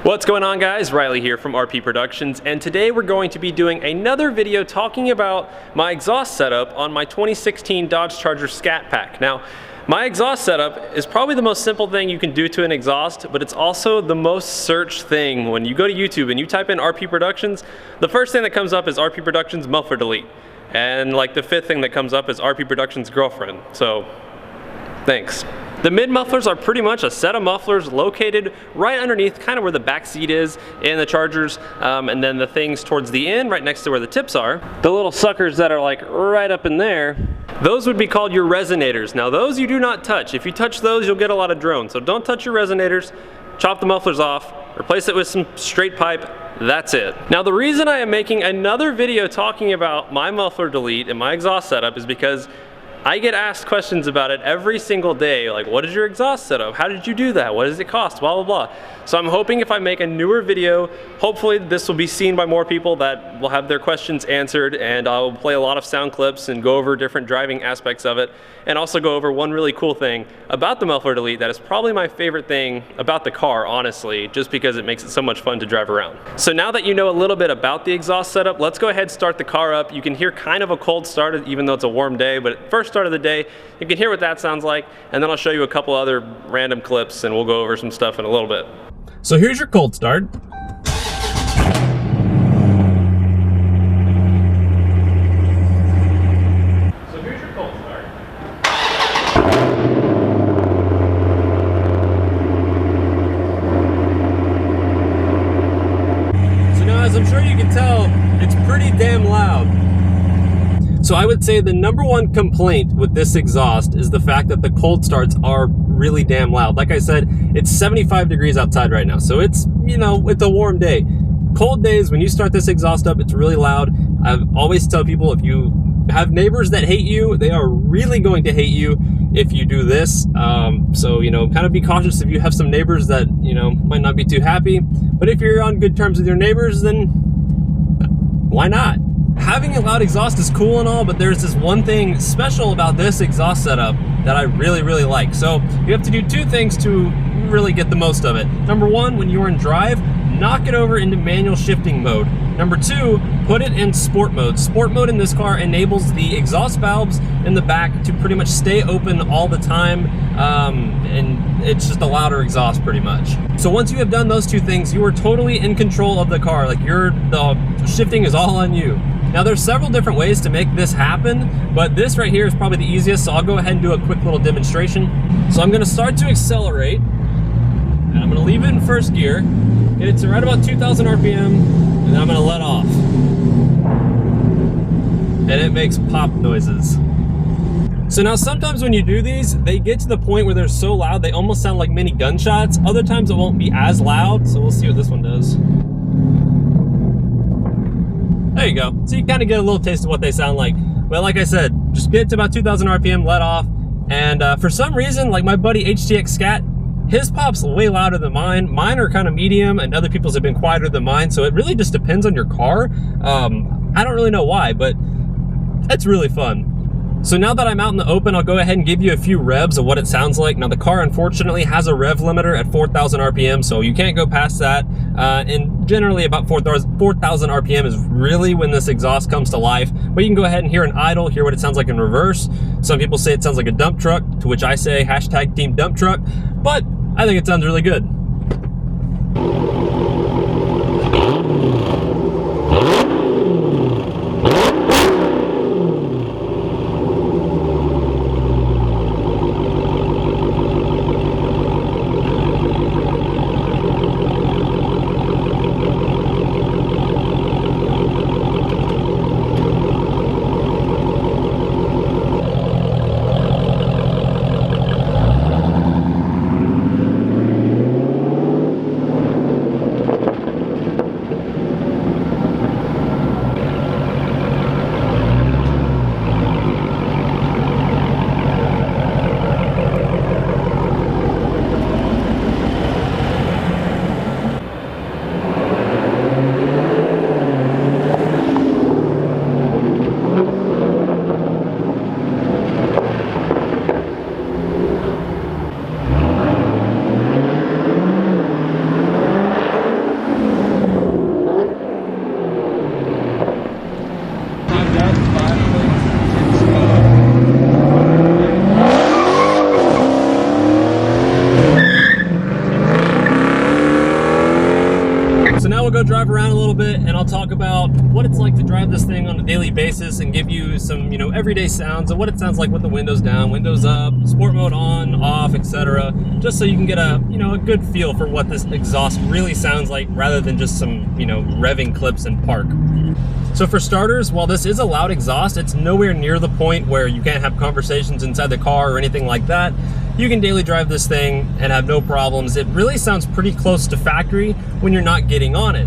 What's going on, guys? Riley here from RP Productions, and today we're going to be doing another video talking about my exhaust setup on my 2016 Dodge Charger Scat Pack. Now, my exhaust setup is probably the most simple thing you can do to an exhaust, but it's also the most searched thing. When you go to YouTube and you type in RP Productions, the first thing that comes up is RP Productions Muffler Delete. And like the fifth thing that comes up is RP Productions Girlfriend. So, thanks. The mid mufflers are pretty much a set of mufflers located right underneath kind of where the back seat is in the Chargers, and then the things towards the end right next to where the tips are. The little suckers that are like right up in there, those would be called your resonators. Now those you do not touch. If you touch those, you'll get a lot of drone. So don't touch your resonators, chop the mufflers off, replace it with some straight pipe. That's it. Now the reason I am making another video talking about my muffler delete and my exhaust setup is because I get asked questions about it every single day, like what is your exhaust setup? How did you do that? What does it cost? Blah, blah, blah. So I'm hoping if I make a newer video, hopefully this will be seen by more people that will have their questions answered, and I'll play a lot of sound clips and go over different driving aspects of it, and also go over one really cool thing about the muffler delete that is probably my favorite thing about the car, honestly, just because it makes it so much fun to drive around. So now that you know a little bit about the exhaust setup, let's go ahead and start the car up. You can hear kind of a cold start even though it's a warm day, but first start of the day, you can hear what that sounds like, and then I'll show you a couple other random clips and we'll go over some stuff in a little bit. So here's your cold start. As I'm sure you can tell, it's pretty damn loud. So I would say the number one complaint with this exhaust is the fact that the cold starts are really damn loud. Like I said, it's 75 degrees outside right now, so it's, you know, it's a warm day. Cold days, when you start this exhaust up, it's really loud. I always tell people, if you have neighbors that hate you, they are really going to hate you if you do this. So, you know, kind of be cautious if you have some neighbors that, you know, might not be too happy. But if you're on good terms with your neighbors, then why not? Having a loud exhaust is cool and all, but there's this one thing special about this exhaust setup that I really, really like. So you have to do two things to really get the most of it. Number one, when you're in drive, knock it over into manual shifting mode. Number two, put it in sport mode. Sport mode in this car enables the exhaust valves in the back to pretty much stay open all the time, and it's just a louder exhaust pretty much. So once you have done those two things, you are totally in control of the car. Like the shifting is all on you. Now there's several different ways to make this happen, but this right here is probably the easiest, so I'll go ahead and do a quick little demonstration. So I'm gonna start to accelerate, and I'm gonna leave it in first gear, get it to right about 2,000 RPM, and then I'm gonna let off. And it makes pop noises. So now sometimes when you do these, they get to the point where they're so loud, they almost sound like mini gunshots. Other times it won't be as loud, so we'll see what this one does. There you go. So you kind of get a little taste of what they sound like. But like I said, just get to about 2,000 RPM, let off. And for some reason, like my buddy HTX Scat, his pop's way louder than mine. Mine are kind of medium, and other people's have been quieter than mine. So it really just depends on your car. I don't really know why, but it's really fun. So now that I'm out in the open, I'll go ahead and give you a few revs of what it sounds like. Now the car unfortunately has a rev limiter at 4,000 RPM, so you can't go past that. And generally about 4,000 RPM is really when this exhaust comes to life. But you can go ahead and hear an idle, hear what it sounds like in reverse. Some people say it sounds like a dump truck, to which I say hashtag team dump truck, but I think it sounds really good. we'll go drive around a little bit and I'll talk about what it's like to drive this thing on a daily basis and give you some, everyday sounds of what it sounds like with the windows down, windows up, sport mode on, off, etc. Just so you can get a good feel for what this exhaust really sounds like rather than just some, revving clips in park. So for starters, while this is a loud exhaust, it's nowhere near the point where you can't have conversations inside the car or anything like that. You can daily drive this thing and have no problems. It really sounds pretty close to factory when you're not getting on it.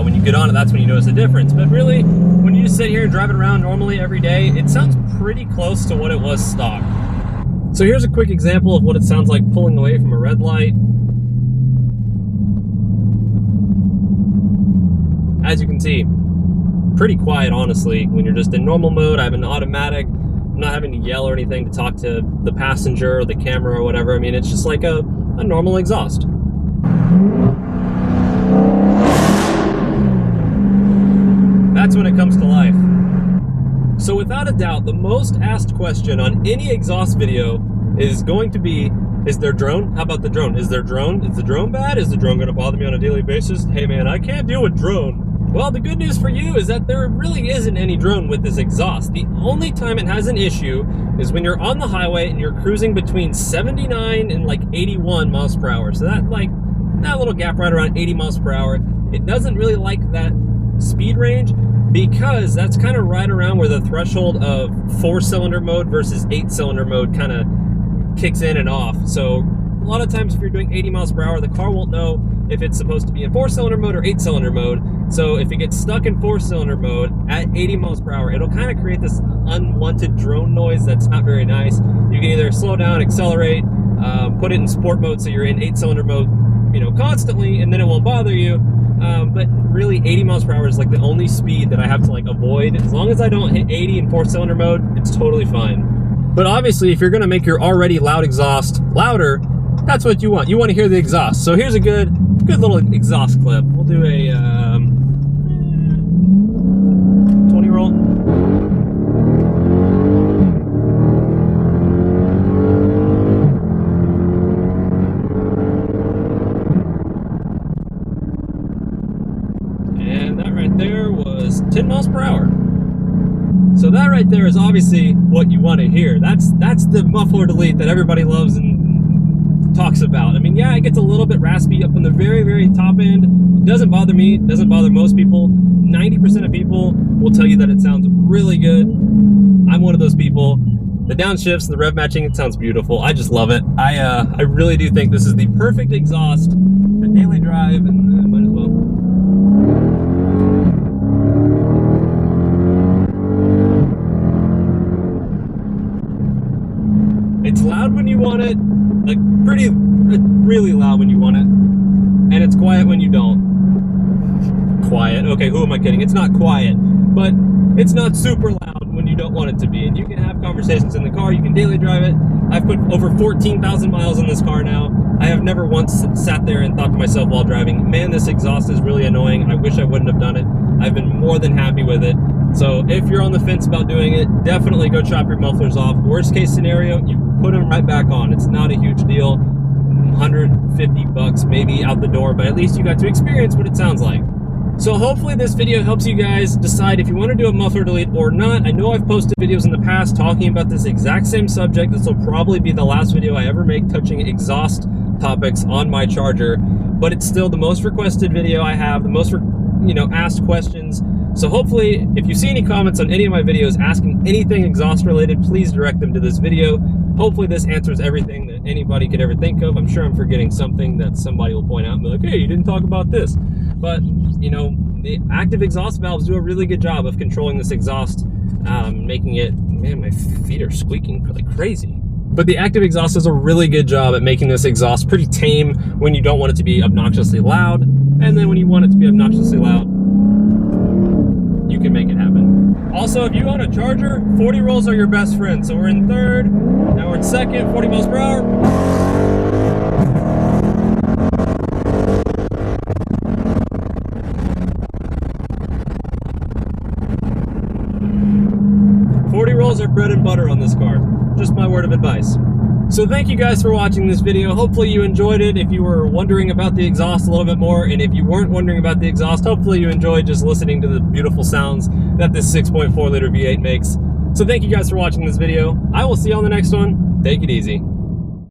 When you get on it, that's when you notice a difference. But really, when you just sit here and drive it around normally every day, it sounds pretty close to what it was stock. So here's a quick example of what it sounds like pulling away from a red light. As you can see, pretty quiet, honestly, when you're just in normal mode. I have an automatic. I'm not having to yell or anything to talk to the passenger or the camera or whatever. I mean, it's just like a normal exhaust. That's when it comes to life. So without a doubt, the most asked question on any exhaust video is going to be, is there drone? How about the drone? Is there drone? Is the drone bad? Is the drone gonna bother me on a daily basis? Hey man, I can't deal with drone. Well, the good news for you is that there really isn't any drone with this exhaust. The only time it has an issue is when you're on the highway and you're cruising between 79 and like 81 miles per hour. So that little gap right around 80 miles per hour, it doesn't really like that speed range because that's kind of right around where the threshold of 4-cylinder mode versus 8-cylinder mode kind of kicks in and off. So a lot of times if you're doing 80 miles per hour, the car won't know if it's supposed to be in 4-cylinder mode or 8-cylinder mode. So if it gets stuck in 4-cylinder mode at 80 miles per hour, it'll kind of create this unwanted drone noise that's not very nice. You can either slow down, accelerate, put it in sport mode so you're in 8-cylinder mode, constantly, and then it won't bother you. But really 80 miles per hour is like the only speed that I have to avoid. As long as I don't hit 80 in 4-cylinder mode, it's totally fine. But obviously if you're gonna make your already loud exhaust louder, that's what you want. You want to hear the exhaust. So here's a good little exhaust clip. We'll do a 20 roll. And that right there was 10 miles per hour. So that right there is obviously what you want to hear. That's the muffler delete that everybody loves and talks about. I mean, yeah, it gets a little bit raspy up on the very, very top end. It doesn't bother me. It doesn't bother most people. 90% of people will tell you that it sounds really good. I'm one of those people. The downshifts, the rev matching, it sounds beautiful. I just love it. I really do think this is the perfect exhaust for daily drive, and might as well. It's loud when you want it, really loud when you want it, and it's quiet when you don't. Quiet, okay, who am I kidding? It's not quiet, but it's not super loud when you don't want it to be, and you can have conversations in the car, you can daily drive it. I've put over 14,000 miles on this car now. I have never once sat there and thought to myself while driving, man, this exhaust is really annoying. I wish I wouldn't have done it. I've been more than happy with it. So if you're on the fence about doing it, definitely go chop your mufflers off. Worst case scenario, you put them right back on. It's not a huge deal. 150 bucks maybe out the door, but at least you got to experience what it sounds like. So hopefully this video helps you guys decide if you want to do a muffler delete or not. I know I've posted videos in the past talking about this exact same subject. This will probably be the last video I ever make touching exhaust topics on my charger, but it's still the most requested video I have, the most asked questions. So hopefully if you see any comments on any of my videos asking anything exhaust related, please direct them to this video. Hopefully this answers everything that anybody could ever think of. I'm sure I'm forgetting something that somebody will point out and be like, hey, you didn't talk about this. But the active exhaust valves do a really good job of controlling this exhaust, making it, man, my feet are squeaking like crazy. But the active exhaust does a really good job at making this exhaust pretty tame when you don't want it to be obnoxiously loud. And then when you want it to be obnoxiously loud, you can make it happen. Also, if you own a charger, 40 rolls are your best friend. So we're in third, now we're in second, 40 miles per hour. 40 rolls are bread and butter on this car. Just my word of advice. So thank you guys for watching this video. Hopefully you enjoyed it. If you were wondering about the exhaust a little bit more, and if you weren't wondering about the exhaust, hopefully you enjoyed just listening to the beautiful sounds that this 6.4 liter V8 makes. So thank you guys for watching this video. I will see you on the next one. Take it easy.